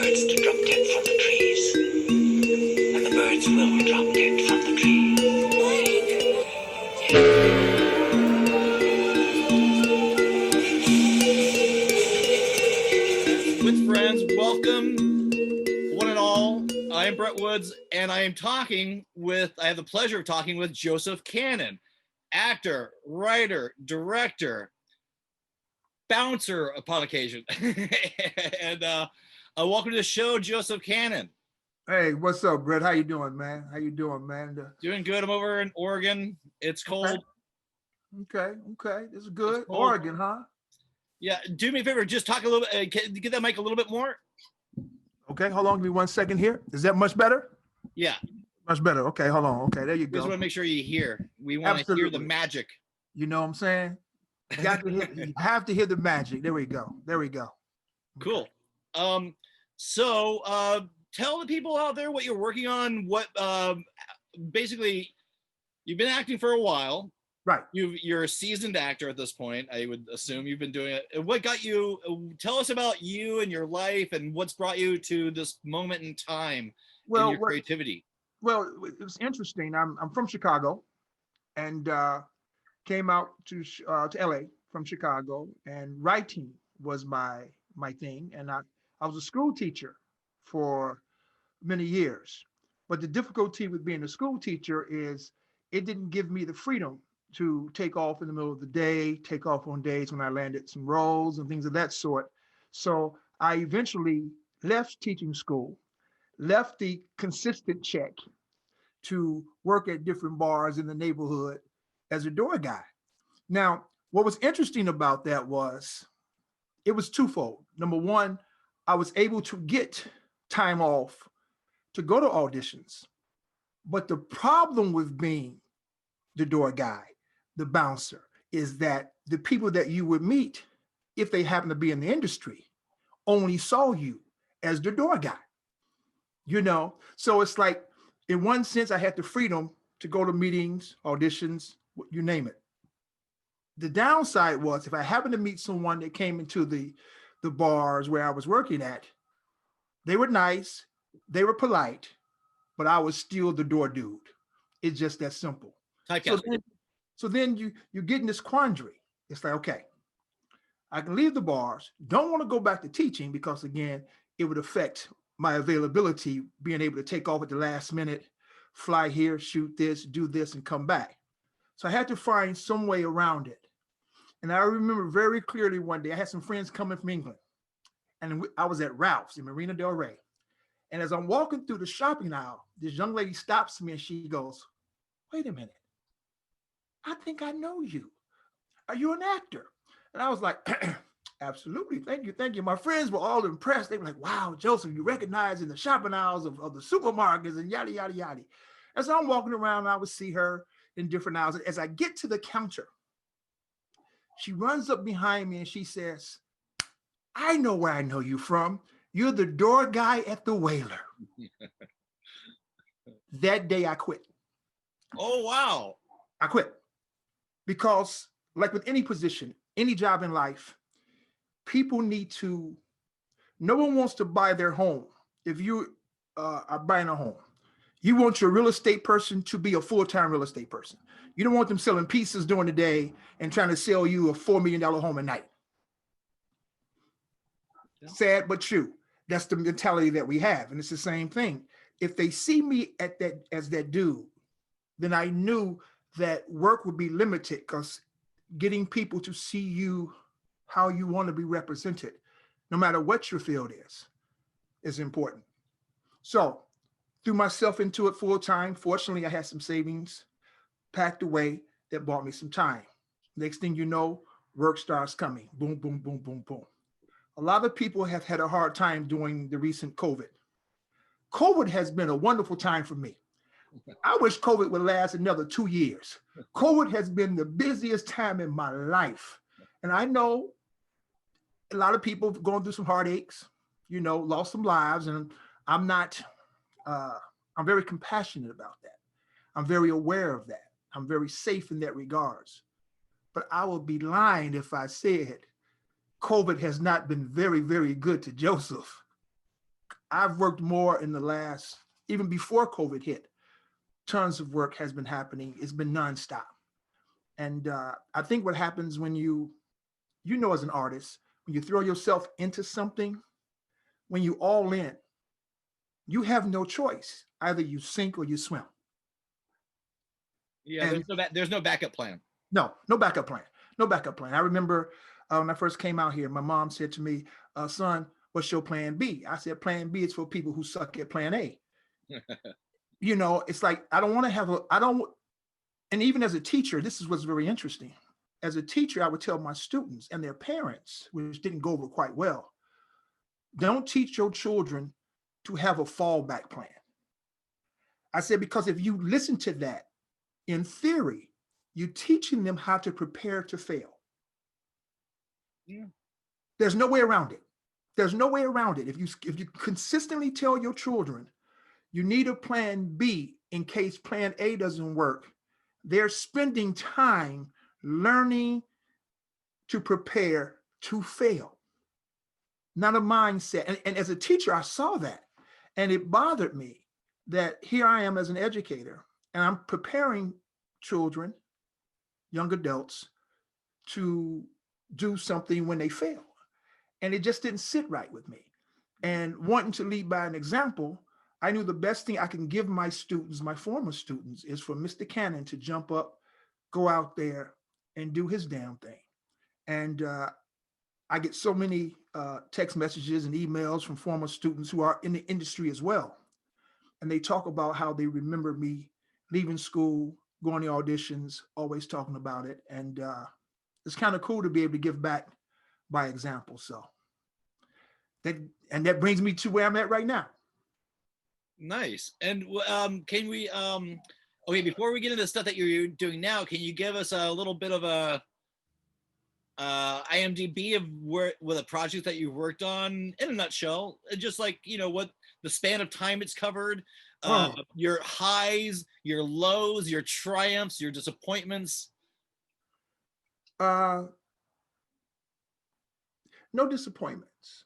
birds to drop dead from the trees. And the birds will drop dead from the trees. With friends, welcome one and all. I am Brett Woods, and I have the pleasure of talking with Josef Cannon, actor, writer, director, bouncer upon occasion. And welcome to the show, Josef Cannon. Hey, what's up, Brett? How you doing, man? Doing good. I'm over in Oregon. It's cold. Okay. This is good. Oregon, huh? Yeah. Do me a favor. Just talk a little bit. Get that mic a little bit more. Okay, hold on. Give me 1 second here. Is that much better? Yeah. Much better. Okay, hold on. Okay, there you We just go. want to make sure you hear. We want to hear the magic. You know what I'm saying? You have to hear the magic. There we go. Cool. So tell the people out there what you're working on. What basically, you've been acting for a while. Right. You're a seasoned actor at this point. I would assume you've been doing it. What got you? Tell us about you and your life, and what's brought you to this moment in time in your creativity. Well, it was interesting. I'm from Chicago, and came out to LA from Chicago, and writing was my thing. And I was a school teacher for many years. But the difficulty with being a school teacher is it didn't give me the freedom to take off in the middle of the day, take off on days when I landed some roles and things of that sort. So I eventually left teaching school, left the consistent check to work at different bars in the neighborhood as a door guy. Now, what was interesting about that was it was twofold. Number one, I was able to get time off to go to auditions. But the problem with being the door guy, the bouncer, is that the people that you would meet, if they happen to be in the industry, only saw you as the door guy. You know, so it's like, in one sense, I had the freedom to go to meetings, auditions, you name it. The downside was if I happened to meet someone that came into the bars where I was working at, they were nice, they were polite, but I was still the door dude. It's just that simple. So then you get in this quandary. It's like, okay, I can leave the bars, don't want to go back to teaching because again, it would affect my availability, being able to take off at the last minute, fly here, shoot this, do this, and come back. So I had to find some way around it. And I remember very clearly one day, I had some friends coming from England, and I was at Ralph's in Marina Del Rey. And as I'm walking through the shopping aisle, this young lady stops me and she goes, "Wait a minute. I think I know you. Are you an actor?" And I was like, "Absolutely. Thank you. My friends were all impressed. They were like, "Wow, Joseph, you recognize in the shopping aisles of the supermarkets and yada, yada, yada." As I'm walking around, I would see her in different aisles. As I get to the counter, she runs up behind me and she says, "I know where I know you from. You're the door guy at the Whaler." That day I quit. Oh, wow. I quit. Because like with any position, any job in life, people need to, no one wants to buy their home. If you are buying a home, you want your real estate person to be a full-time real estate person. You don't want them selling pieces during the day and trying to sell you a $4 million home at night. Yeah. Sad but true. That's the mentality that we have. And it's the same thing. If they see me at that as that dude, then I knew that work would be limited because getting people to see you how you want to be represented, no matter what your field is important. So threw myself into it full time. Fortunately, I had some savings packed away that bought me some time. Next thing you know, work starts coming. Boom, boom, boom, boom, boom. A lot of people have had a hard time during the recent COVID. COVID has been a wonderful time for me. I wish COVID would last another 2 years. COVID has been the busiest time in my life. And I know a lot of people going through some heartaches, you know, lost some lives. And I'm very compassionate about that. I'm very aware of that. I'm very safe in that regards. But I would be lying if I said COVID has not been very, very good to Joseph. I've worked more in the last, even before COVID hit, tons of work has been happening. It's been nonstop. And I think what happens when as an artist, when you throw yourself into something, when you all in, you have no choice. Either you sink or you swim. Yeah, And there's no backup plan. no backup plan. No backup plan. I remember when I first came out here, my mom said to me, son, what's your plan B? I said, plan B is for people who suck at plan A. It's like, I don't want to have I don't, and even as a teacher, this is what's very interesting. As a teacher, I would tell my students and their parents, which didn't go over quite well, don't teach your children to have a fallback plan. I said, because if you listen to that, in theory, you're teaching them how to prepare to fail. Yeah. There's no way around it. There's no way around it. If you consistently tell your children you need a plan B in case plan A doesn't work, they're spending time learning to prepare to fail. Not a mindset. And as a teacher, I saw that. And it bothered me that here I am as an educator, and I'm preparing children, young adults, to do something when they fail. And it just didn't sit right with me. And wanting to lead by an example, I knew the best thing I can give my students, my former students, is for Mr. Cannon to jump up, go out there and do his damn thing. And I get so many text messages and emails from former students who are in the industry as well. And they talk about how they remember me leaving school, going to auditions, always talking about it. And it's kind of cool to be able to give back by example. So that brings me to where I'm at right now. Nice. And can we okay, before we get into the stuff that you're doing now, can you give us a little bit of a IMDb of where the projects that you've worked on in a nutshell, just like what the span of time it's covered, your highs, your lows, your triumphs, your disappointments. No disappointments.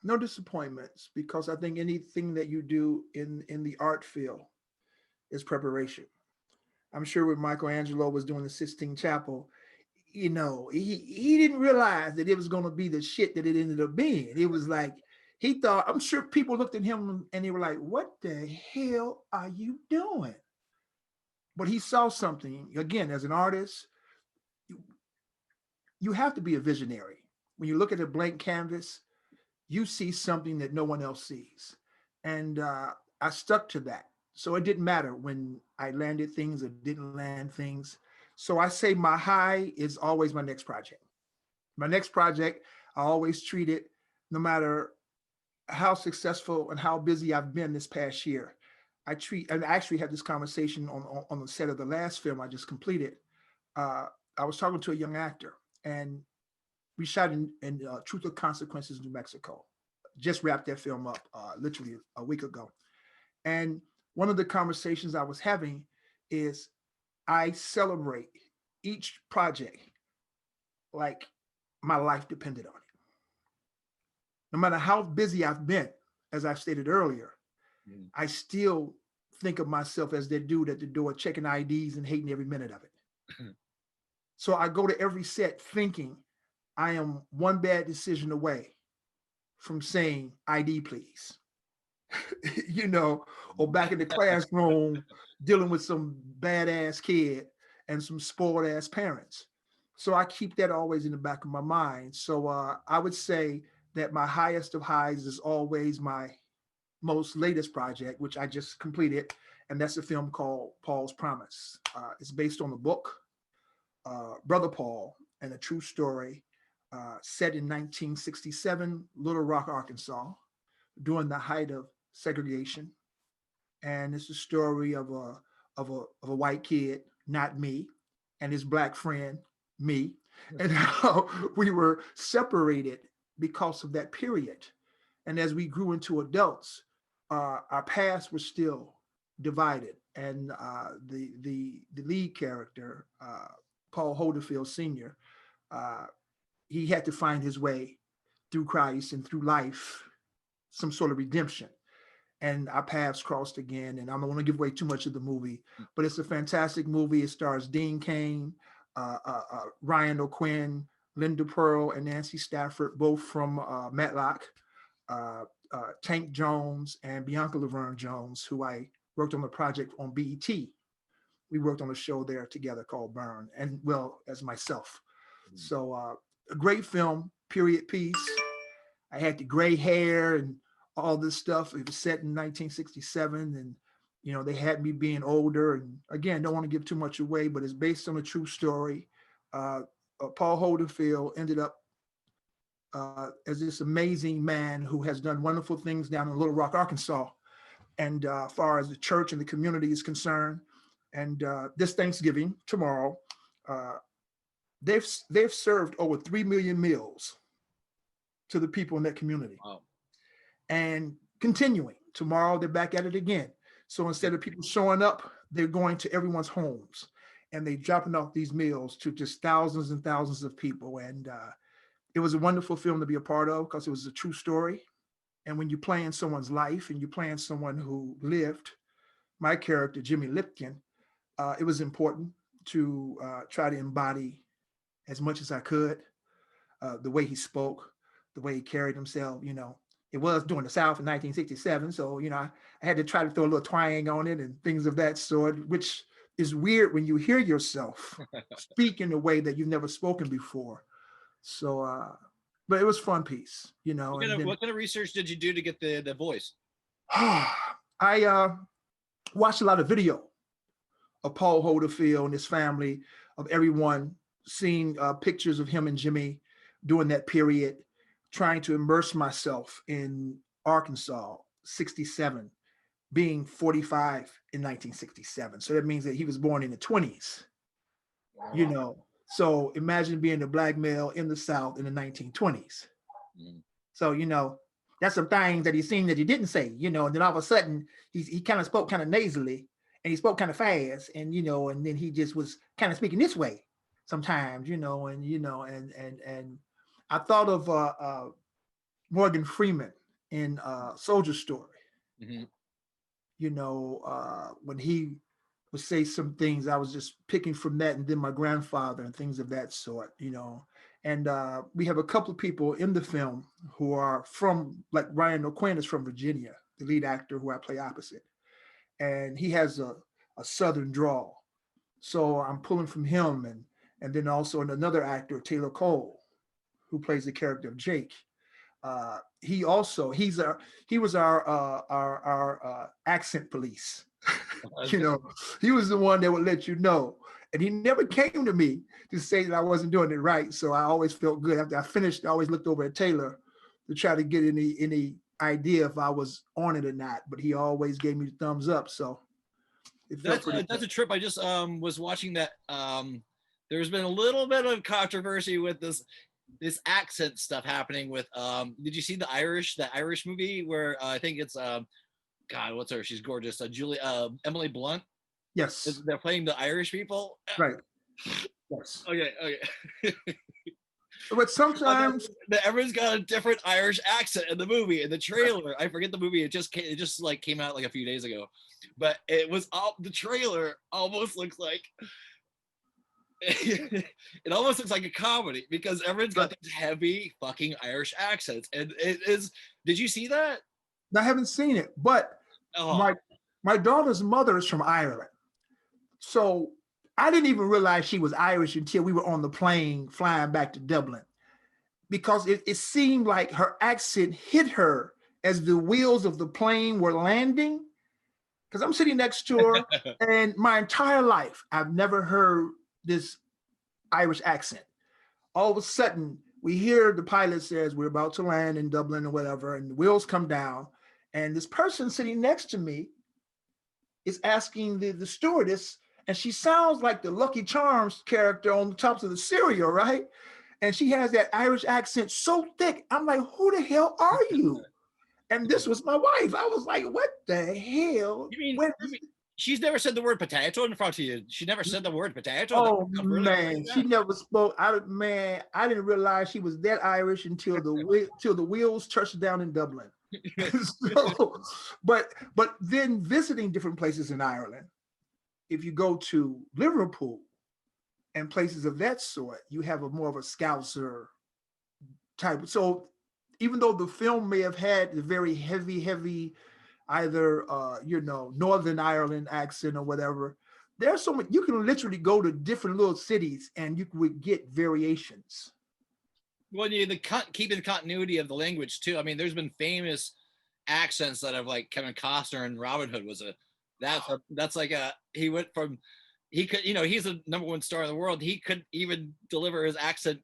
No disappointments, because I think anything that you do in the art field is preparation. I'm sure when Michelangelo was doing the Sistine Chapel, he didn't realize that it was going to be the shit that it ended up being. It was like, he thought, I'm sure people looked at him and they were like, what the hell are you doing? But he saw something. Again, as an artist, you have to be a visionary. When you look at a blank canvas, you see something that no one else sees. And I stuck to that. So it didn't matter when I landed things or didn't land things. So I say my high is always my next project. My next project, I always treat it, no matter how successful and how busy I've been this past year. And I actually had this conversation on the set of the last film I just completed. I was talking to a young actor, and we shot in Truth or Consequences, New Mexico. Just wrapped that film up literally a week ago. And one of the conversations I was having is I celebrate each project like my life depended on it. No matter how busy I've been, as I've stated earlier, I still think of myself as that dude at the door checking IDs and hating every minute of it. So I go to every set thinking I am one bad decision away from saying ID, please. Or back in the classroom dealing with some badass kid and some spoiled ass parents. So I keep that always in the back of my mind. So I would say that my highest of highs is always my most latest project, which I just completed. And that's a film called Paul's Promise. It's based on the book, Brother Paul, and a true story set in 1967, Little Rock, Arkansas, during the height of segregation. And it's a story of a white kid, not me, and his black friend, me, and how we were separated because of that period. And as we grew into adults, our paths were still divided. And the lead character, Paul Hoderfield Sr., he had to find his way through Christ and through life some sort of redemption. And our paths crossed again. And I don't want to give away too much of the movie, but it's a fantastic movie. It stars Dean Cain, Ryan O'Quinn, Linda Pearl, and Nancy Stafford, both from Matlock. Tank Jones and Bianca Laverne Jones, who I worked on the project on BET. We worked on a show there together called Burn, and well, as myself. So a great film, period piece. I had the gray hair and all this stuff. It was set in 1967, and they had me being older. And again, don't want to give too much away, but it's based on a true story. Paul Holdenfield ended up as this amazing man who has done wonderful things down in Little Rock, Arkansas, and as far as the church and the community is concerned. And this Thanksgiving tomorrow, they've served over 3 million meals to the people in that community. Wow. And continuing tomorrow, they're back at it again. So instead of people showing up, they're going to everyone's homes and they're dropping off these meals to just thousands and thousands of people. And it was a wonderful film to be a part of because it was a true story. And when you're playing someone's life and you're playing someone who lived, my character, Jimmy Lipkin, it was important to try to embody as much as I could, the way he spoke, the way he carried himself. It was during the South in 1967. So, I had to try to throw a little twang on it and things of that sort, which is weird when you hear yourself speak in a way that you've never spoken before. So, but it was a fun piece, What kind of research did you do to get the voice? I watched a lot of video of Paul Holderfield and his family, of everyone, seeing pictures of him and Jimmy during that period, trying to immerse myself in Arkansas, 67, being 45 in 1967. So that means that he was born in the 20s, So imagine being a Black male in the South in the 1920s. So, that's some things that he's seen that he didn't say, and then all of a sudden he kind of spoke kind of nasally and he spoke kind of fast and then he just was kind of speaking this way sometimes, and I thought of Morgan Freeman in Soldier Story. When he would say some things, I was just picking from that, and then my grandfather and things of that sort, And we have a couple of people in the film who are from, like Ryan O'Quinn is from Virginia, the lead actor who I play opposite, and he has a Southern drawl. So I'm pulling from him, and then also another actor, Taylor Cole, who plays the character of Jake. He was our accent police. He was the one that would let you know. And he never came to me to say that I wasn't doing it right. So I always felt good. After I finished, I always looked over at Taylor to try to get any idea if I was on it or not. But he always gave me the thumbs up. So that's a trip. I just was watching that. There's been a little bit of controversy with this accent stuff happening with did you see the Irish movie where I think it's God, what's her, she's gorgeous, Emily Blunt. Yes, they're playing the Irish people, right? Yes. Okay. But sometimes everyone's got a different Irish accent in the movie. In the trailer, I forget the movie, it just came out like a few days ago, but it was the trailer almost looks like it almost looks like a comedy because everyone's got these heavy fucking Irish accents, and it is. Did you see that? I haven't seen it, but my daughter's mother is from Ireland, so I didn't even realize she was Irish until we were on the plane flying back to Dublin, because it seemed like her accent hit her as the wheels of the plane were landing. Because I'm sitting next to her, and my entire life I've never heard this Irish accent. All of a sudden, we hear the pilot says we're about to land in Dublin or whatever, and the wheels come down, and this person sitting next to me is asking the stewardess, and she sounds like the Lucky Charms character on the tops of the cereal, right? And she has that Irish accent so thick. I'm like, who the hell are you? And this was my wife. I was like, what the hell? You mean she's never said the word potato in front of you? She never said the word potato? Oh, man. She never spoke. I didn't realize she was that Irish until the wheels touched down in Dublin. So, but then visiting different places in Ireland, if you go to Liverpool and places of that sort, you have a more of a Scouser type. So even though the film may have had a very heavy, either Northern Ireland accent or whatever, there's so much you can literally go to different little cities and you would get variations. Well, keeping the continuity of the language too. I mean, there's been famous accents that have like Kevin Costner and Robin Hood was that's like he went from he could he's a #1 star in the world. He could even deliver his accent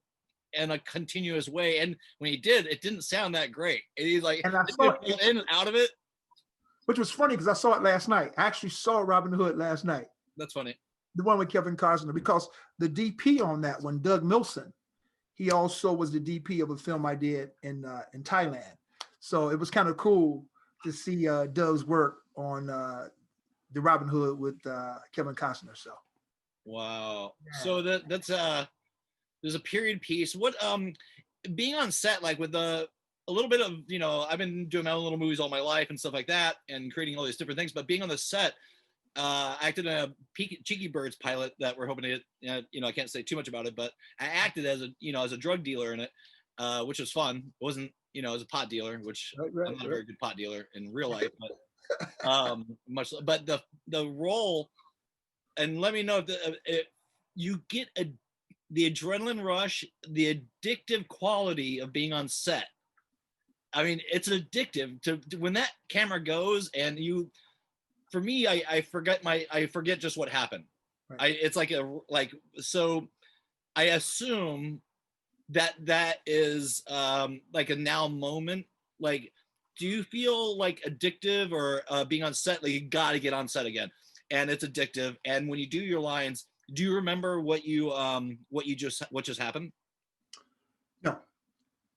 in a continuous way, and when he did, it didn't sound that great. And he's like And I saw it, in and out of it, which was funny because I saw it last night. I actually saw Robin Hood last night. That's funny. The one with Kevin Costner, because the DP on that one, Doug Milson, he also was the DP of a film I did in Thailand. So it was kind of cool to see Doug's work on the Robin Hood with Kevin Costner. So wow. Yeah. So that's there's a period piece. What being on set, like with a little bit of I've been doing my own little movies all my life and stuff like that, and creating all these different things. But being on the set, I acted in a Cheeky Birds pilot that we're hoping to get. I can't say too much about it, but I acted as a drug dealer in it, which was fun. It wasn't as a pot dealer, which I'm not a very good pot dealer in real life, but but the role, and let me know if you get the adrenaline rush, the addictive quality of being on set. I mean, it's addictive to when that camera goes and you. For me, I forget just what happened. Right. It's so I assume that is like a now moment. Like, do you feel like addictive or being on set? Like you got to get on set again, and it's addictive. And when you do your lines, do you remember what just happened? No,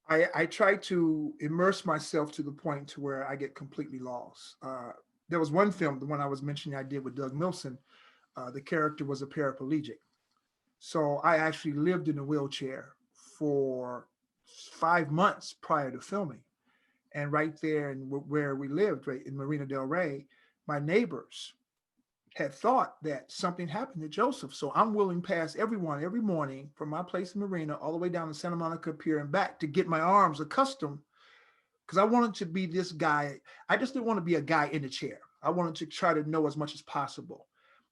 I try to immerse myself to the point to where I get completely lost. There was one film, the one I was mentioning I did with Doug Milson. The character was a paraplegic. So I actually lived in a wheelchair for 5 months prior to filming. And right there in where we lived, right in Marina del Rey, my neighbors had thought that something happened to Joseph. So I'm willing past everyone every morning from my place in Marina all the way down to Santa Monica Pier and back to get my arms accustomed, because I wanted to be this guy. I just didn't want to be a guy in a chair. I wanted to try to know as much as possible.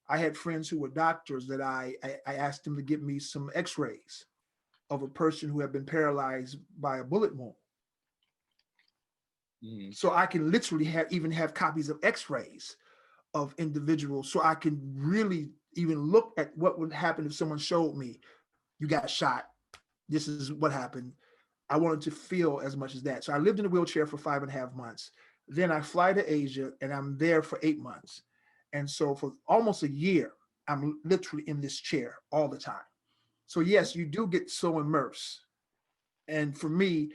I had friends who were doctors that I asked them to give me some x-rays of a person who had been paralyzed by a bullet wound. So I can literally even have copies of x-rays of individuals, so I can really even look at what would happen if someone showed me, you got shot, this is what happened. I wanted to feel as much as that. So I lived in a wheelchair for 5.5 months. Then I fly to Asia and I'm there for 8 months. And so for almost a year, I'm literally in this chair all the time. So yes, you do get so immersed. And for me,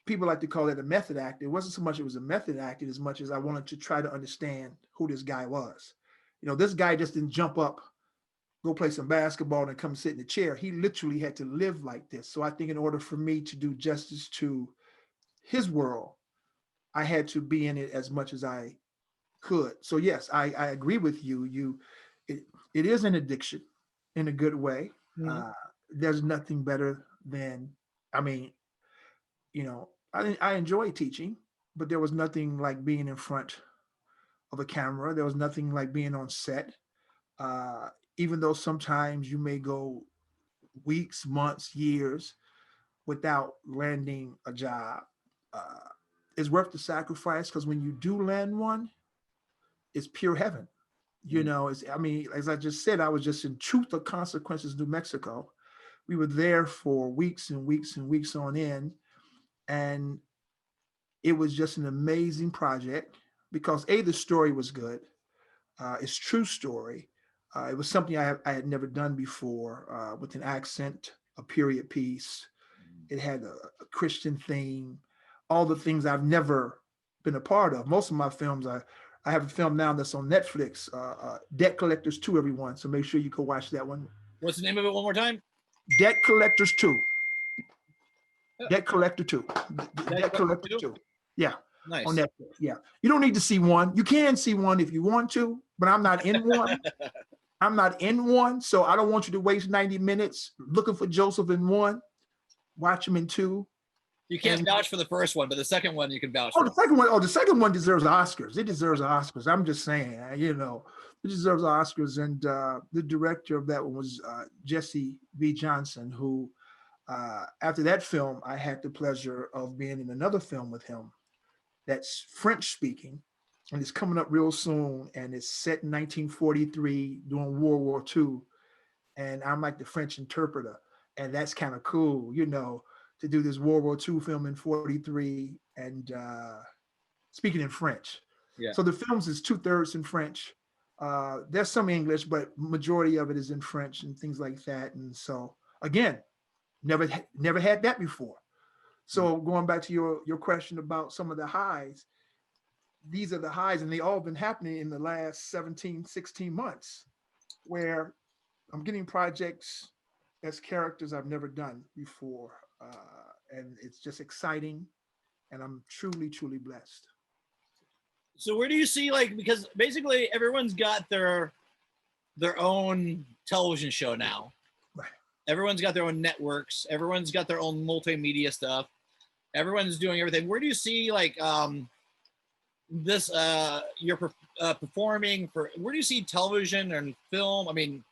people like to call it a method act. It wasn't so much it was a method act as much as I wanted to try to understand who this guy was. This guy just didn't jump up, go play some basketball and come sit in the chair. He literally had to live like this. So I think in order for me to do justice to his world, I had to be in it as much as I could. So yes, I agree with you. It is an addiction in a good way. Mm-hmm. There's nothing better than, I enjoy teaching, but there was nothing like being in front of a camera. There was nothing like being on set. Even though sometimes you may go weeks, months, years without landing a job, it's worth the sacrifice, because when you do land one, it's pure heaven. As I just said, I was just in Truth or Consequences, New Mexico. We were there for weeks and weeks and weeks on end. And it was just an amazing project because the story was good. It's true story. It was something I had never done before, with an accent, a period piece. It had a Christian theme, all the things I've never been a part of. Most of my films, I have a film now that's on Netflix, Debt Collectors 2, everyone. So make sure you go watch that one. What's the name of it one more time? Debt Collectors 2. Debt Collector 2. Debt Collector 2. Yeah, Nice. on Netflix. Yeah, you don't need to see one. You can see one if you want to, but I'm not in one. I'm not in one, so I don't want you to waste 90 minutes looking for Joseph in one. Watch him in two. You can't And vouch for the first one, but the second one you can vouch oh, for. the second one. Oh, the second one deserves Oscars. It deserves Oscars. I'm just saying, it deserves Oscars. And the director of that one was Jesse V. Johnson, who, after that film, I had the pleasure of being in another film with him that's French speaking, and it's coming up real soon. And it's set in 1943 during World War II. And I'm like the French interpreter. And that's kind of cool, to do this World War II film in 43 and speaking in French. Yeah. So the films is 2/3 in French. There's some English, but majority of it is in French and things like that. And so again, never had that before. So going back to your question about some of the highs, these are the highs, and they all been happening in the last 17, 16 months, where I'm getting projects as characters I've never done before. And it's just exciting. And I'm truly, truly blessed. So where do you see, like, because basically everyone's got their own television show now. Right. Everyone's got their own networks. Everyone's got their own multimedia stuff. Everyone's doing everything. Where do you see, like, this you're performing for? Where do you see television and film? I mean,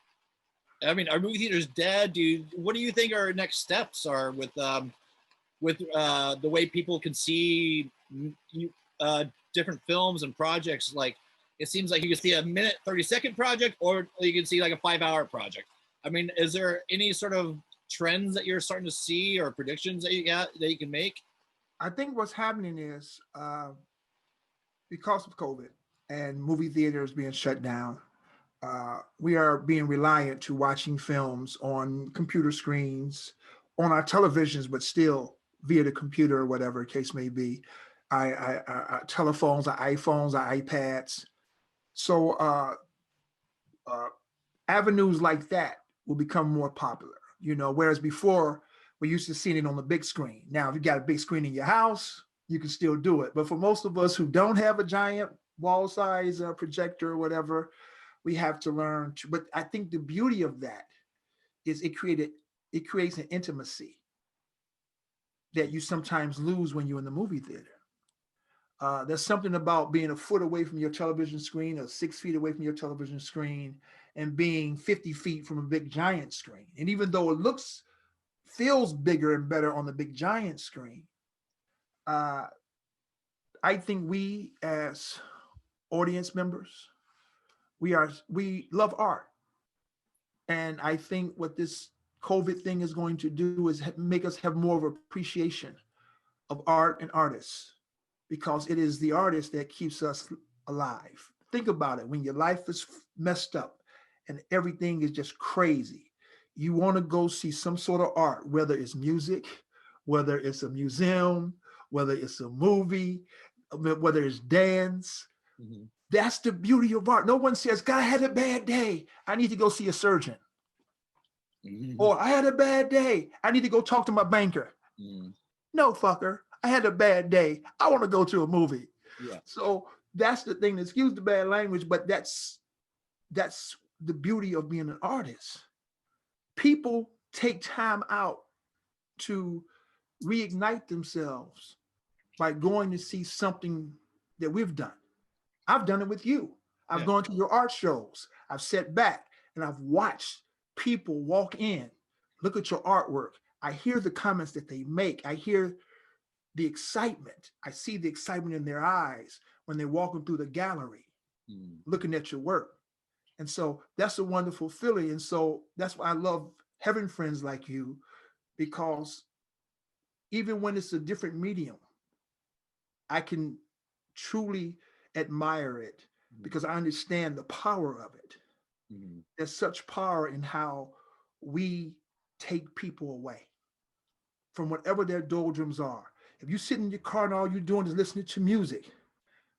are movie theaters dead? What do you think our next steps are with the way people can see different films and projects? Like, it seems like you can see a minute, 30-second project, or you can see like a 5-hour project. I mean, is there any sort of trends that you're starting to see or predictions that you can make? I think what's happening is because of COVID and movie theaters being shut down, we are being reliant to watching films on computer screens, on our televisions, but still via the computer or whatever the case may be. Our telephones, our iPhones, our iPads. So avenues like that will become more popular, whereas before we used to see it on the big screen. Now, if you got a big screen in your house, you can still do it. But for most of us who don't have a giant wall size projector or whatever, we have to learn to, but I think the beauty of that is it creates an intimacy that you sometimes lose when you're in the movie theater. There's something about being a foot away from your television screen or 6 feet away from your television screen and being 50 feet from a big giant screen. And even though it feels bigger and better on the big giant screen, I think we as audience members, we love art. And I think what this COVID thing is going to do is make us have more of appreciation of art and artists, because it is the artist that keeps us alive. Think about it. When your life is messed up and everything is just crazy, you want to go see some sort of art, whether it's music, whether it's a museum, whether it's a movie, whether it's dance. Mm-hmm. That's the beauty of art. No one says, God, I had a bad day, I need to go see a surgeon. Mm-hmm. Or I had a bad day, I need to go talk to my banker. Mm-hmm. No, fucker, I had a bad day, I want to go to a movie. Yeah. So that's the thing. Excuse the bad language, but that's the beauty of being an artist. People take time out to reignite themselves by going to see something that we've done. I've done it with you. I've gone to your art shows. I've sat back and I've watched people walk in, look at your artwork. I hear the comments that they make. I hear the excitement. I see the excitement in their eyes when they're walking through the gallery, looking at your work. And so that's a wonderful feeling. And so that's why I love having friends like you, because even when it's a different medium, I can truly admire it because I understand the power of it. Mm-hmm. There's such power in how we take people away from whatever their doldrums are. If you sit in your car and all you're doing is listening to music,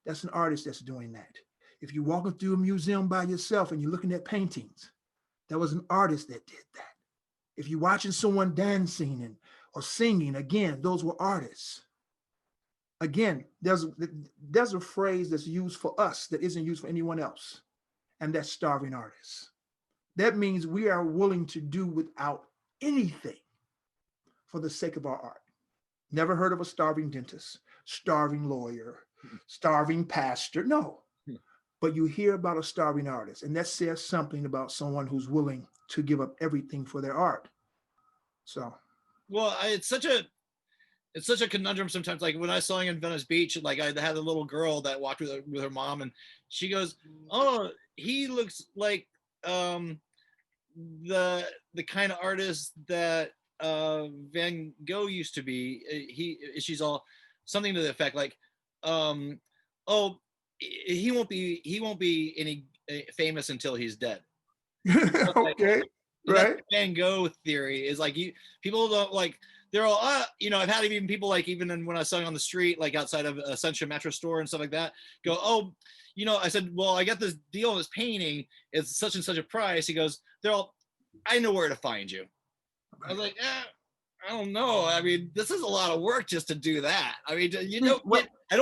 that's an artist that's doing that. If you're walking through a museum by yourself and you're looking at paintings, that was an artist that did that. If you're watching someone dancing or singing, again, those were artists. again, there's a phrase that's used for us that isn't used for anyone else, and that's starving artists. That means we are willing to do without anything for the sake of our art. Never heard of a starving dentist, starving lawyer, starving pastor. No. But you hear about a starving artist, and that says something about someone who's willing to give up everything for their art. So, Well, it's such a conundrum sometimes. Like when I was selling in Venice Beach, like I had a little girl that walked with her mom, and she goes, "Oh, he looks like the kind of artist that Van Gogh used to be." She's all something to the effect like, "Oh, he won't be any famous until he's dead." Like, okay, and that's right? the Van Gogh theory is like people don't like they're all I've had even people like even when I was selling on the street like outside of a Central Metro store and stuff like that go, "Oh, I said, well, I got this deal on this painting, it's such and such a price." He goes, "They're all, I know where to find you." I was like, I don't know. I mean, this is a lot of work just to do that. I mean, I don't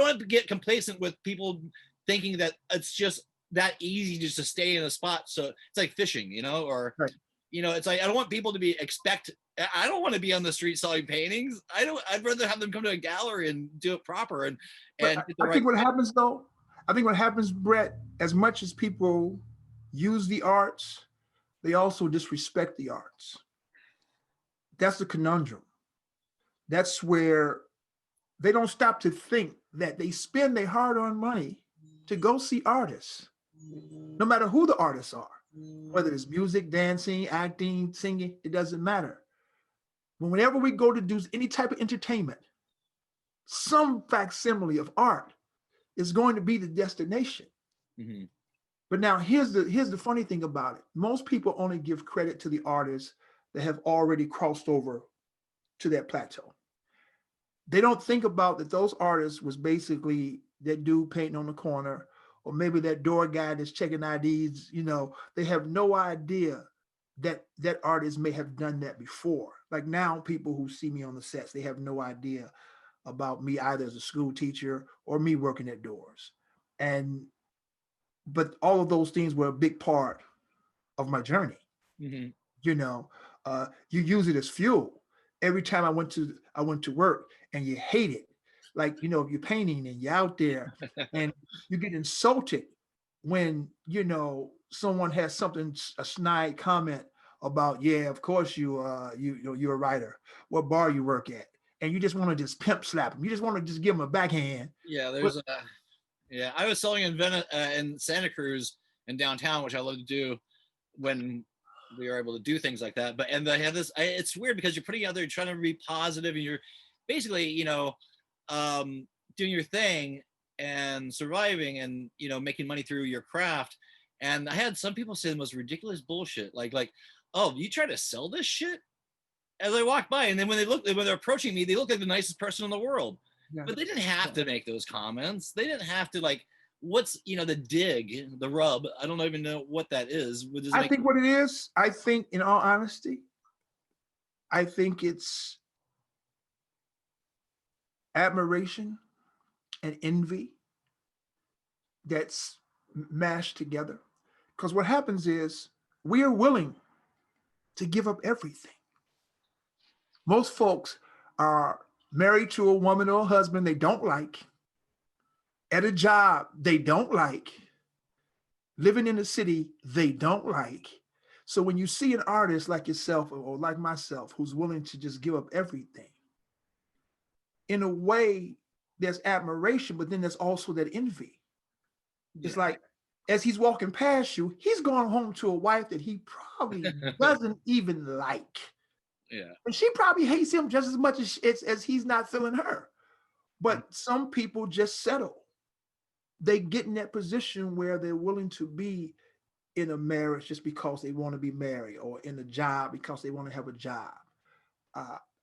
want to get complacent with people thinking that it's just that easy just to stay in a spot. So it's like fishing, or, Right. It's like, I don't want people to I don't want to be on the street selling paintings. I'd rather have them come to a gallery and do it proper. And I think what happens though, Brett, as much as people use the arts, they also disrespect the arts. That's the conundrum. That's where they don't stop to think that they spend their hard-earned money to go see artists, no matter who the artists are, whether it's music, dancing, acting, singing, it doesn't matter. Whenever we go to do any type of entertainment, some facsimile of art is going to be the destination. Mm-hmm. But now here's the funny thing about it. Most people only give credit to the artists that have already crossed over to that plateau. They don't think about that those artists was basically that dude painting on the corner, or maybe that door guy that's checking IDs. They have no idea that that artist may have done that before. Like now, people who see me on the sets, they have no idea about me either as a school teacher or me working at doors. And but all of those things were a big part of my journey. Mm-hmm. You use it as fuel. Every time I went to work, and you hate it. Like, if you're painting and you're out there and you get insulted when, someone has something, a snide comment about, yeah, of course you're a writer. What bar you work at? And you just want to just pimp slap them. You just want to just give them a backhand. Yeah, But I was selling in Venice, in Santa Cruz in downtown, which I love to do when we are able to do things like that. But they have this. It's weird because you're putting out there, trying to be positive, and you're basically, doing your thing and surviving, and making money through your craft. And I had some people say the most ridiculous bullshit, like, "Oh, you try to sell this shit?" As I walk by, and then when they're approaching me, they look like the nicest person in the world. yeah. But they didn't have to make those comments. They didn't have to what's the dig, the rub. I don't even know what that is. I think what it is, I think in all honesty, I think it's admiration and envy that's mashed together. Because what happens is we are willing to give up everything. Most folks are married to a woman or a husband they don't like, at a job they don't like, living in a city they don't like. So when you see an artist like yourself or like myself who's willing to just give up everything, in a way, there's admiration, but then there's also that envy. It's like, as he's walking past you, he's going home to a wife that he probably doesn't even like. Yeah. And she probably hates him just as much as he's not feeling her. But some people just settle. They get in that position where they're willing to be in a marriage just because they want to be married, or in a job because they want to have a job.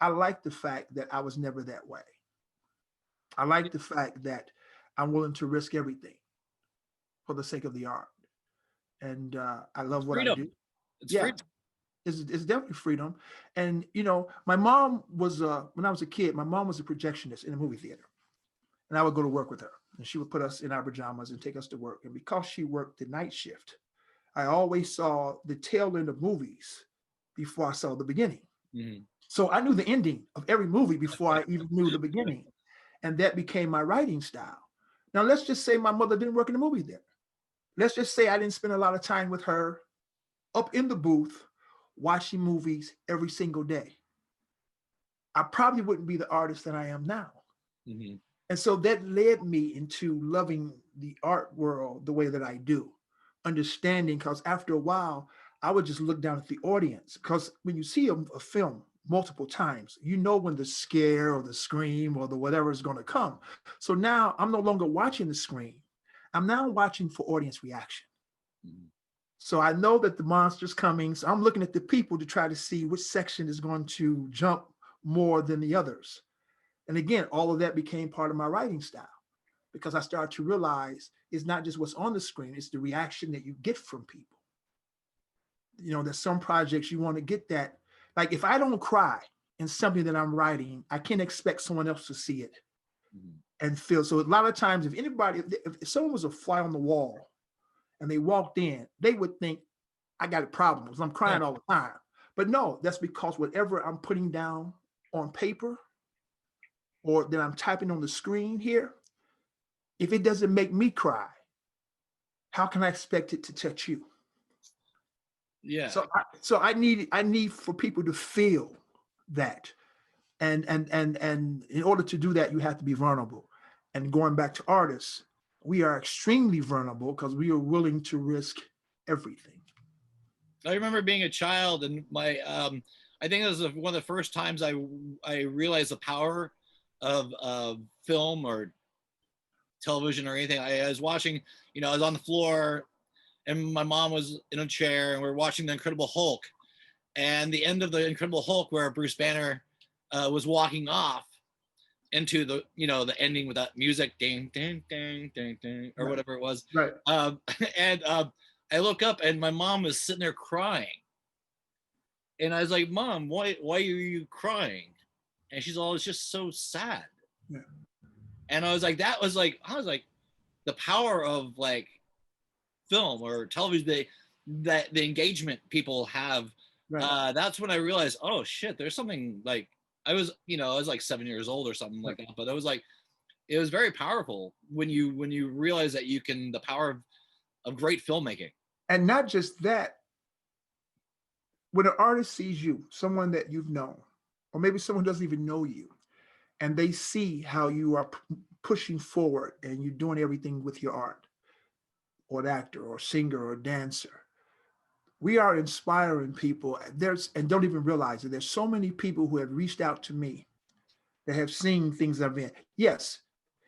I like the fact that I was never that way. I like the fact that I'm willing to risk everything for the sake of the art. And I love what freedom. I do. It's freedom. It's definitely freedom. And my mom was when I was a kid, my mom was a projectionist in a movie theater, and I would go to work with her. And she would put us in our pajamas and take us to work. And because she worked the night shift, I always saw the tail end of movies before I saw the beginning. Mhm. So I knew the ending of every movie before I even knew the beginning. And that became my writing style. Now, let's just say my mother didn't work in the movie theater. Let's just say I didn't spend a lot of time with her up in the booth watching movies every single day. I probably wouldn't be the artist that I am now. Mhm. And so that led me into loving the art world the way that I do, understanding, because after a while, I would just look down at the audience. Because when you see a film multiple times, you know when the scare or the scream or the whatever is going to come. So now I'm no longer watching the screen. I'm now watching for audience reaction. Mhm. So I know that the monster's coming. So I'm looking at the people to try to see which section is going to jump more than the others. And again, all of that became part of my writing style because I started to realize it's not just what's on the screen, it's the reaction that you get from people. You know, there's some projects you want to get that. Like if I don't cry in something that I'm writing, I can't expect someone else to see it Mhm. and feel. So a lot of times, if someone was a fly on the wall and they walked in, they would think I got problems. I'm crying all the time. But no, that's because whatever I'm putting down on paper or that I'm typing on the screen here, if it doesn't make me cry, how can I expect it to touch you? Yeah. So I need for people to feel that, and in order to do that, you have to be vulnerable. And going back to artists, we are extremely vulnerable because we are willing to risk everything. I remember being a child, and my I think it was one of the first times I realized the power of film or television or anything. I was watching, I was on the floor, and my mom was in a chair, and we are watching the Incredible Hulk, and the end of the Incredible Hulk, where Bruce Banner was walking off into the ending with that music, ding ding ding ding ding, or Right. whatever it was. Right. And I look up, and my mom was sitting there crying. And I was like, Mom, why are you crying? And she's all, it's just so sad. Yeah. And I was like, the power of like film or television, that the engagement people have. Right. That's when I realized, oh shit, there's something like, I was like 7 years old or something like that. But it was very powerful when you realize that the power of great filmmaking. And not just that, when an artist sees you, someone that you've known, or maybe someone doesn't even know you, and they see how you are pushing forward and you're doing everything with your art, or an actor or singer or dancer, we are inspiring people. And don't even realize it. There's so many people who have reached out to me that have seen things I've been. Yes,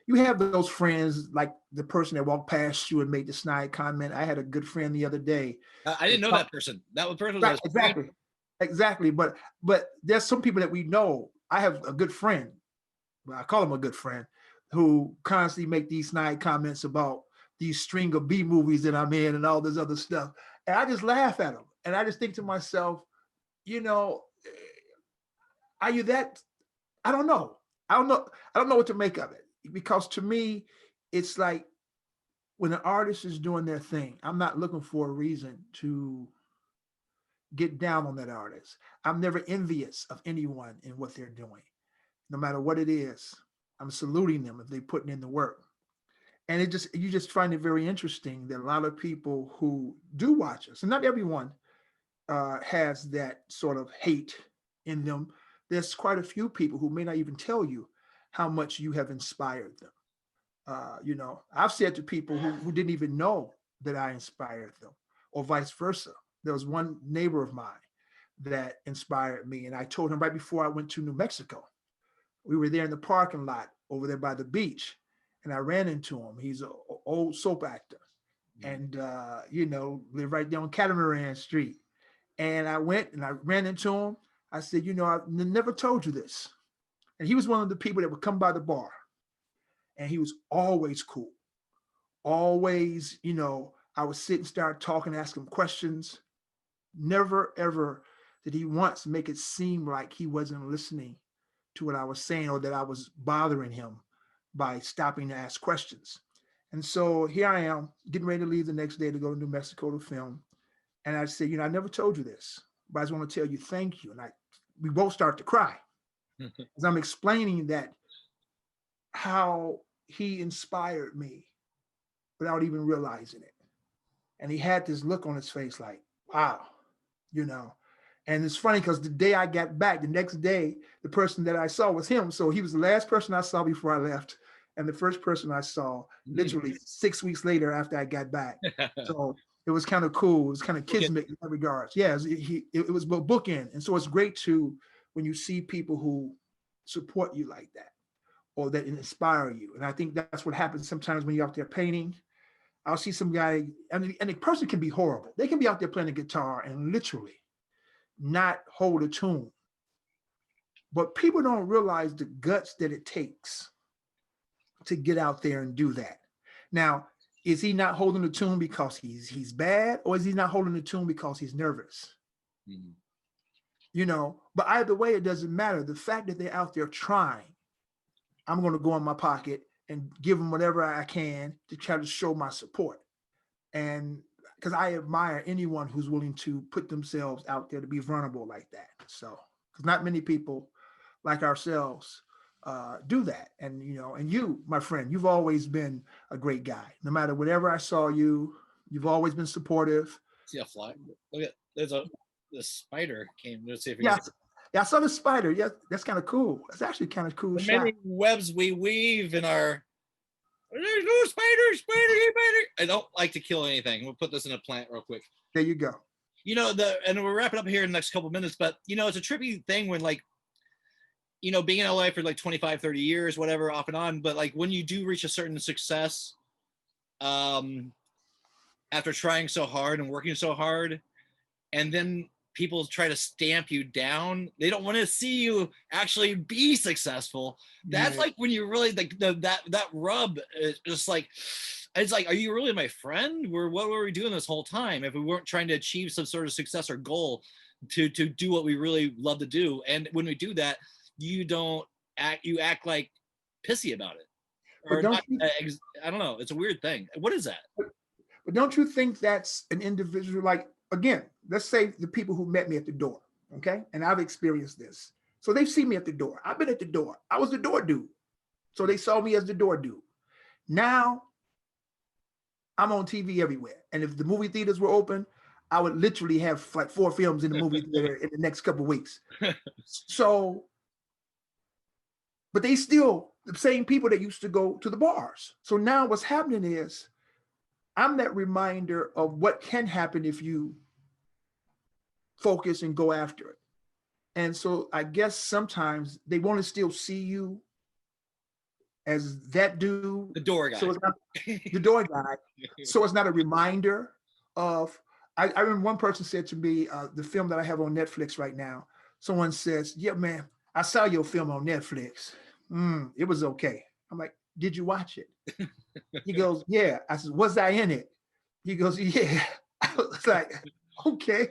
you have those friends like the person that walked past you and made the snide comment. I had a good friend the other day. I didn't know that person. That person was Right, exactly, exactly. But there's some people that we know. I have a good friend. Well, I call him a good friend who constantly make these snide comments about these string of B movies that I'm in and all this other stuff. And I just laugh at them. And I just think to myself, you know, are you that? I don't know. I don't know. I don't know what to make of it because to me, it's like when an artist is doing their thing, I'm not looking for a reason to get down on that artist. I'm never envious of anyone in what they're doing, no matter what it is. I'm saluting them if they're putting in the work. And you just find it very interesting that a lot of people who do watch us, and not everyone has that sort of hate in them. There's quite a few people who may not even tell you how much you have inspired them. I've said to people who didn't even know that I inspired them, or vice versa. There was one neighbor of mine that inspired me, and I told him right before I went to New Mexico. We were there in the parking lot over there by the beach, and I ran into him. He's an old soap actor, and lived right there on Catamaran Street. And I went and I ran into him. I said, I've never told you this. And he was one of the people that would come by the bar, and he was always cool. Always, I would sit and start talking, ask him questions. Never, ever did he once make it seem like he wasn't listening to what I was saying or that I was bothering him. by stopping to ask questions. And so here I am getting ready to leave the next day to go to New Mexico to film. And I said, I never told you this, but I just want to tell you thank you. And we both start to cry as I'm explaining that how he inspired me without even realizing it. And he had this look on his face like, wow, you know. And it's funny because the day I got back, the next day, the person that I saw was him. So he was the last person I saw before I left, and the first person I saw literally 6 weeks later after I got back. So it was kind of cool. It was kind of kismet in that regards. Yeah, it was a bookend. And so it's great to when you see people who support you like that or that inspire you. And I think that's what happens sometimes when you're out there painting. I'll see some guy, and the person can be horrible. They can be out there playing a guitar and literally not hold a tune. But people don't realize the guts that it takes to get out there and do that. Now, is he not holding the tune because he's bad, or is he not holding the tune because he's nervous? Mm-hmm. But either way, it doesn't matter. The fact that they're out there trying, I'm going to go in my pocket and give them whatever I can to try to show my support. And because I admire anyone who's willing to put themselves out there to be vulnerable like that. So, because not many people like ourselves do that. And, and you, my friend, you've always been a great guy. No matter whatever I saw you, you've always been supportive. See a fly? Look at, the spider came. Let's see if we yeah, can. Yeah, I saw the spider. Yeah, that's kind of cool. That's actually kind of cool. The many webs we weave in our. There's no spider. I don't like to kill anything. We'll put this in a plant real quick. There you go. And we're wrapping up here in the next couple of minutes, but it's a trippy thing when being in LA for 25, 30 years, whatever, off and on. But when you do reach a certain success, after trying so hard and working so hard, and then people try to stamp you down. They don't want to see you actually be successful. That's when you really that rub is just it's are you really my friend? What were we doing this whole time if we weren't trying to achieve some sort of success or goal to do what we really love to do? And when we do that, you act like pissy about it. Or not, I don't know. It's a weird thing. What is that? But don't you think that's an individual again, let's say the people who met me at the door, okay? And I've experienced this. So they've seen me at the door. I've been at the door. I was the door dude. So they saw me as the door dude. Now I'm on TV everywhere. And if the movie theaters were open, I would literally have 4 films in the movie theater in the next couple of weeks. So, but they still, the same people that used to go to the bars. So now what's happening is I'm that reminder of what can happen if you focus and go after it. And so I guess sometimes they want to still see you as that dude. The door guy. So it's not the door guy. So it's not a reminder of, I remember one person said to me, the film that I have on Netflix right now, someone says, yeah, man, I saw your film on Netflix. It was okay. I'm like, did you watch it? He goes, yeah. I said, was I in it? He goes, yeah. I was like, okay.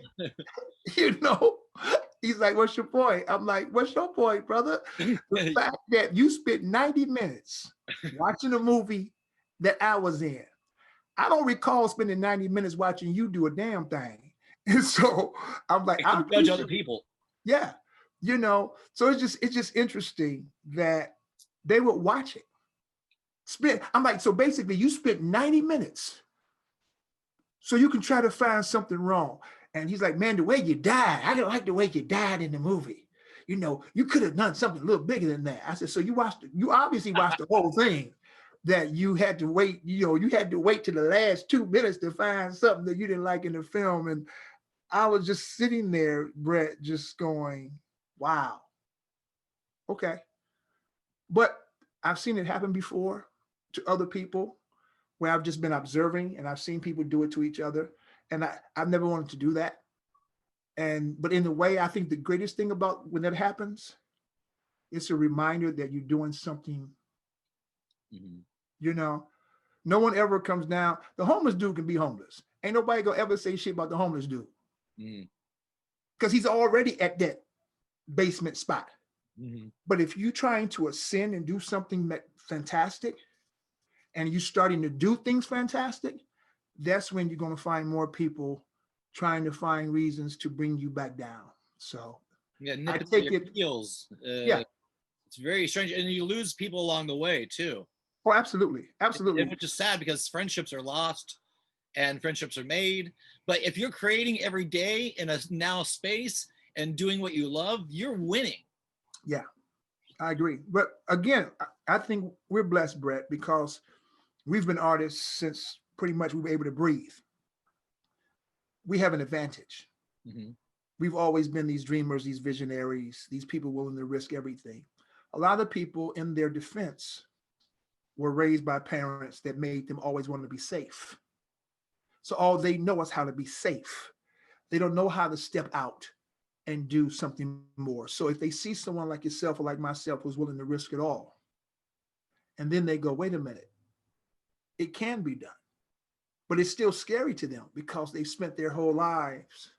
He's like, what's your point? I'm like, what's your point, brother? The fact that you spent 90 minutes watching a movie that I was in. I don't recall spending 90 minutes watching you do a damn thing. And so I'm like, I judge other people. Yeah. So it's just interesting that they would watch it. I'm like, so basically you spent 90 minutes so you can try to find something wrong. And he's like, man, the way you died, I don't like the way you died in the movie. You could have done something a little bigger than that. I said, so you obviously watched the whole thing that you had to wait, you had to wait to the last 2 minutes to find something that you didn't like in the film. And I was just sitting there, Brett, just going, wow. Okay. But I've seen it happen before to other people where I've just been observing and I've seen people do it to each other. And I've never wanted to do that. But in a way, I think the greatest thing about when that happens, it's a reminder that you're doing something, no one ever comes down. The homeless dude can be homeless. Ain't nobody gonna ever say shit about the homeless dude. Because he's already at that basement spot. But if you're trying to ascend and do something fantastic and you're starting to do things fantastic, that's when you're going to find more people trying to find reasons to bring you back down. So Yeah, I nip it at take your it, heels. yeah. It's very strange, and you lose people along the way too. Oh, absolutely. And Absolutely. which is sad because friendships are lost and friendships are made. But if you're creating every day in a now space and doing what you love, you're winning. Yeah, I agree. But again, I think we're blessed, Brett, because we've been artists since pretty much we were able to breathe. We have an advantage. Mm-hmm. We've always been these dreamers, these visionaries, these people willing to risk everything. A lot of people, in their defense, were raised by parents that made them always want to be safe. So all they know is how to be safe. They don't know how to step out and do something more. So if they see someone like yourself or like myself who's willing to risk it all, and then they go, wait a minute, it can be done. But it's still scary to them because they've spent their whole lives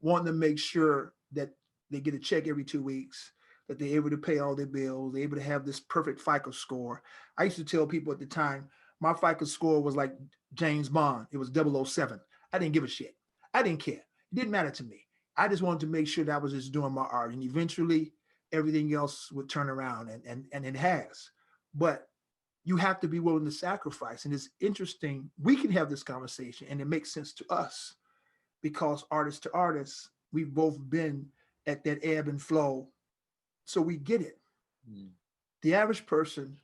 wanting to make sure that they get a check every 2 weeks, that they're able to pay all their bills, they're able to have this perfect FICO score. I used to tell people at the time, my FICO score was like James Bond. It was 007. I didn't give a shit. I didn't care. It didn't matter to me. I just wanted to make sure that I was just doing my art. And eventually everything else would turn around and it has. But you have to be willing to sacrifice. And it's interesting. We can have this conversation and it makes sense to us because artist to artist, we've both been at that ebb and flow. So we get it. Mm. The average person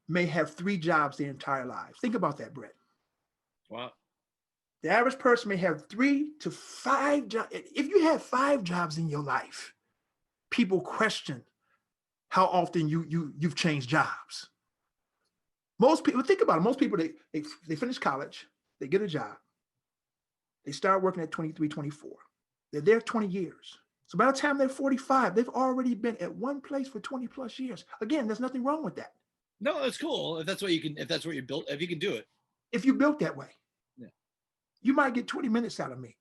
may have 3 jobs their entire lives. Think about that, Brett. Wow. The average person may have 3 to 5 jobs. If you have 5 jobs in your life, people question how often you've changed jobs. Most people, think about it. Most people, they finish college, they get a job, they start working at 23, 24. They're there 20 years. So by the time they're 45, they've already been at one place for 20 plus years. Again, there's nothing wrong with that. No, that's cool. If that's what you can, if that's what you built, if you can do it. If you built that way, yeah, you might get 20 minutes out of me.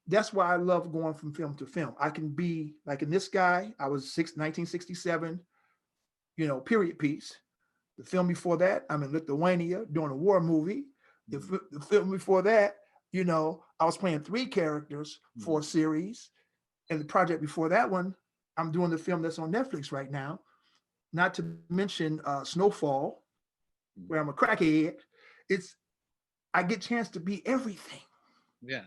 That's why I love going from film to film. I can be like in this guy, I was 1967, period piece. The film before that, I'm in Lithuania doing a war movie. The film before that, I was playing 3 characters for a series. And the project before that one, I'm doing the film that's on Netflix right now. Not to mention Snowfall, where I'm a crackhead. I get a chance to be everything. Yeah.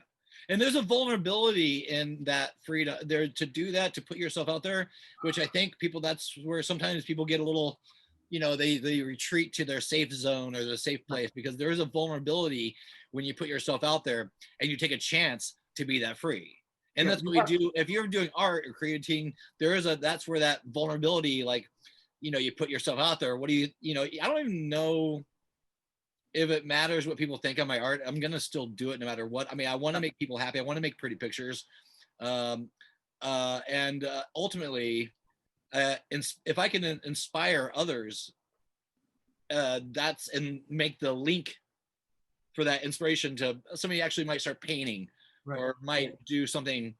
And there's a vulnerability in that freedom there to do that, to put yourself out there, which I think that's where sometimes people get a little, they retreat to their safe zone or their safe place, because there is a vulnerability when you put yourself out there and you take a chance to be that free. And that's what we do. If you're doing art or creating, that's where that vulnerability, like, you put yourself out there. What do I don't even know if it matters what people think of my art. I'm going to still do it no matter what. I mean, I want to make people happy. I want to make pretty pictures. And ultimately, if I can inspire others, and make the link for that inspiration to somebody actually might start painting, right, or might do something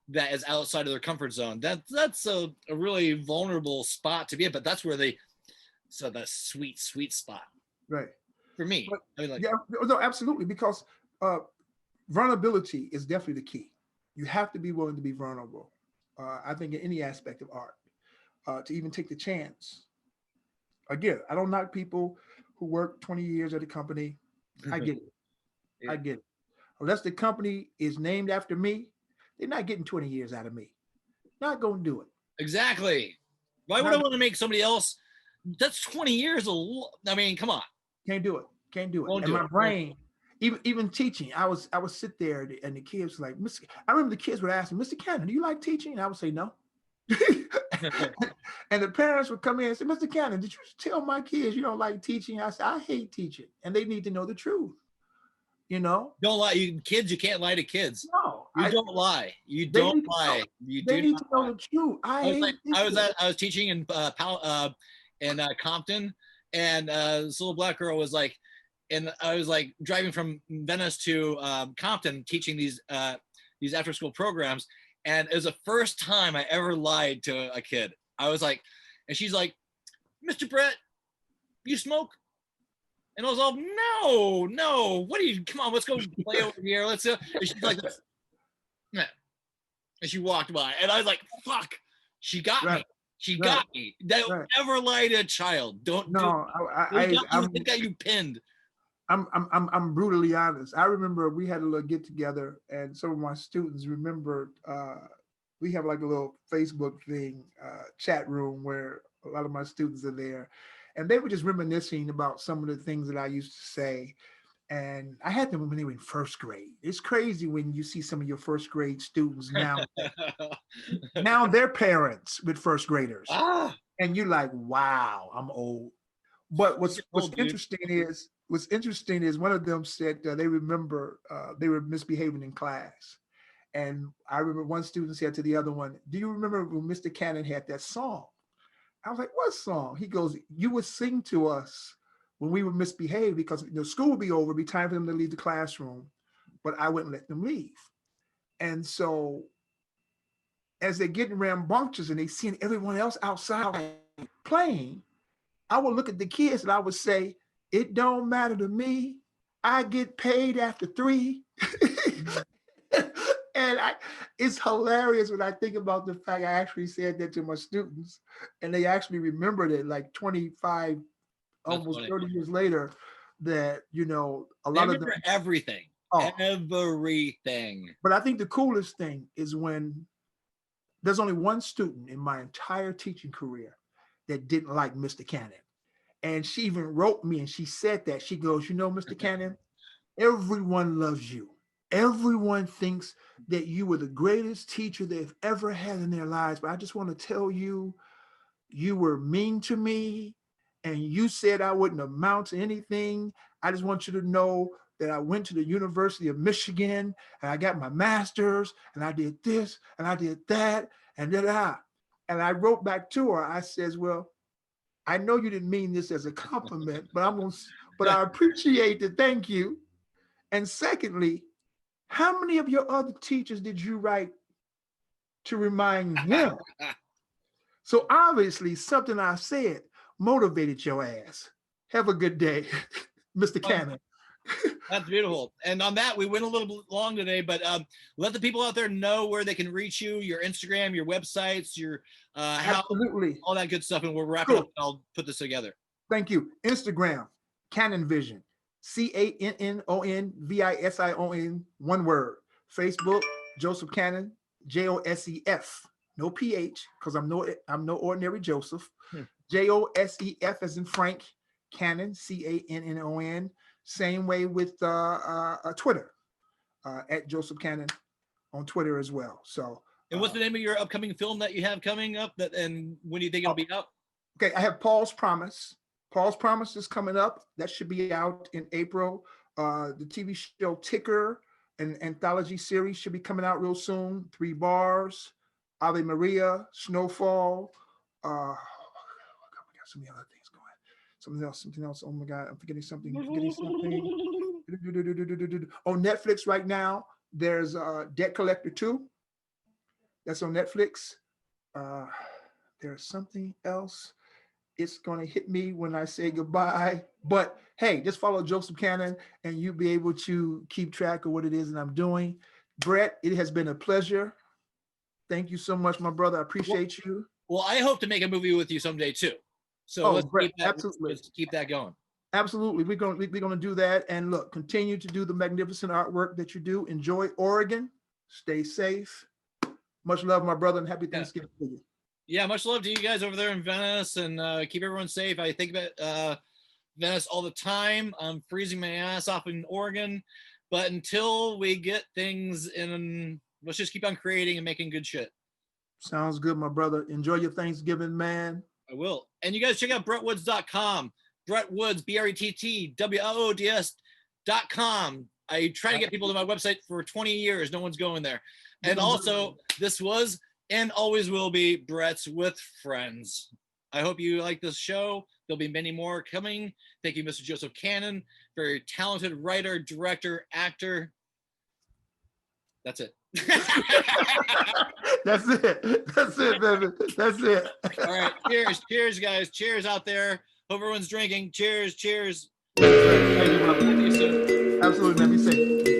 that is outside of their comfort zone. That's a really vulnerable spot to be in, but that's where that sweet spot. Right. For me. But, I mean, yeah, no, absolutely. Because vulnerability is definitely the key. You have to be willing to be vulnerable. I think in any aspect of art, to even take the chance. Again, I don't knock people who work 20 years at a company. I get it. Yeah. I get it. Unless the company is named after me, they're not getting 20 years out of me. Not going to do it. Exactly. Why would I want to make somebody else? That's 20 years. I mean, come on. Can't do it. Can't do it. Won't and do my it. Brain, even teaching, I would sit there and the kids like, I remember the kids would ask me, Mr. Cannon, do you like teaching? And I would say no. And the parents would come in and say, Mr. Cannon, did you tell my kids you don't like teaching? I said, I hate teaching. And they need to know the truth. Don't lie. You can't lie to kids. No. You don't lie. You don't lie. They need to know the truth. I was teaching in Compton, and this little black girl was like, and I was like driving from Venice to Compton teaching these after school programs. And it was the first time I ever lied to a kid. I was like, and she's like, Mr. Brett, you smoke? And I was all, no, what are you, come on, let's go play over here. Let's and she's like, nah. And she walked by, and I was like, fuck, she got me. She got me. Don't ever lie to a child. Don't do it. They got you pinned. I'm brutally honest. I remember we had a little get together, and some of my students remembered we have like a little Facebook thing, chat room where a lot of my students are there, and they were just reminiscing about some of the things that I used to say. And I had them when they were in first grade. It's crazy when you see some of your first grade students now. Now they're parents with first graders, and you're like, wow, I'm old. But what's interesting is one of them said they remember they were misbehaving in class. And I remember one student said to the other one, do you remember when Mr. Cannon had that song? I was like, what song? He goes, you would sing to us when we would misbehave because the school would be over, it'd be time for them to leave the classroom, but I wouldn't let them leave. And so as they're getting rambunctious and they seeing everyone else outside playing, I would look at the kids and I would say, it don't matter to me. I get paid after 3. And it's hilarious when I think about the fact I actually said that to my students and they actually remembered it like 25, almost 30 years later, that, you know, a lot of them. Everything. Everything. But I think the coolest thing is when there's only one student in my entire teaching career that didn't like Mr. Cannon. And she even wrote me and she said that. She goes, you know, Mr. Cannon, everyone loves you. Everyone thinks that you were the greatest teacher they've ever had in their lives. But I just want to tell you, you were mean to me and you said I wouldn't amount to anything. I just want you to know that I went to the University of Michigan and I got my master's and I did this and I did that and da-da. And I wrote back to her, I says, well, I know you didn't mean this as a compliment, but I appreciate the thank you. And secondly, how many of your other teachers did you write to remind him? So obviously something I said motivated your ass. Have a good day, Mr. Cannon. That's beautiful. And on that, we went a little bit long today, but let the people out there know where they can reach you, your Instagram, your websites, your absolutely all that good stuff. And we'll wrap it up and I'll put this together. Thank you. Instagram, Cannon Vision, CANNONVISION, one word. Facebook, Joseph Cannon, JOSEF, no PH, because I'm no ordinary Joseph. JOSEF as in Frank, Cannon, CANNON. Same way with Twitter, at Joseph Cannon on Twitter as well. So. And what's the name of your upcoming film that you have coming up? And when do you think it'll be out? Okay, I have Paul's Promise. Paul's Promise is coming up. That should be out in April. The TV show Ticker, an anthology series, should be coming out real soon. 3 Bars, Ave Maria, Snowfall. Oh my God, we got so many other things going. Something else. Oh my God, I'm forgetting something. On Netflix right now, there's Debt Collector 2. That's on Netflix. There's something else. It's going to hit me when I say goodbye. But hey, just follow Joseph Cannon and you'll be able to keep track of what it is that I'm doing. Brett, it has been a pleasure. Thank you so much, my brother. I appreciate you. Well, I hope to make a movie with you someday too. So Brett, let's keep that going. Absolutely. We're going to do that. And look, continue to do the magnificent artwork that you do. Enjoy Oregon. Stay safe. Much love, my brother, and happy Thanksgiving to you. Yeah, much love to you guys over there in Venice, and keep everyone safe. I think about Venice all the time. I'm freezing my ass off in Oregon, but until we get things in, let's just keep on creating and making good shit. Sounds good, my brother. Enjoy your Thanksgiving, man. I will. And you guys check out BrettWoods.com. Brett Woods, BRETTWOODS.com. I try to get people to my website for 20 years. No one's going there. And also, this was and always will be Brett's with Friends. I hope you like this show. There'll be many more coming. Thank you, Mr. Joseph Cannon. Very talented writer, director, actor. That's it. That's it. That's it, baby. That's it. All right. Cheers, guys. Cheers out there. Hope everyone's drinking. Cheers. Thank you, brother. Thank you, sir. Absolutely, man. Be safe.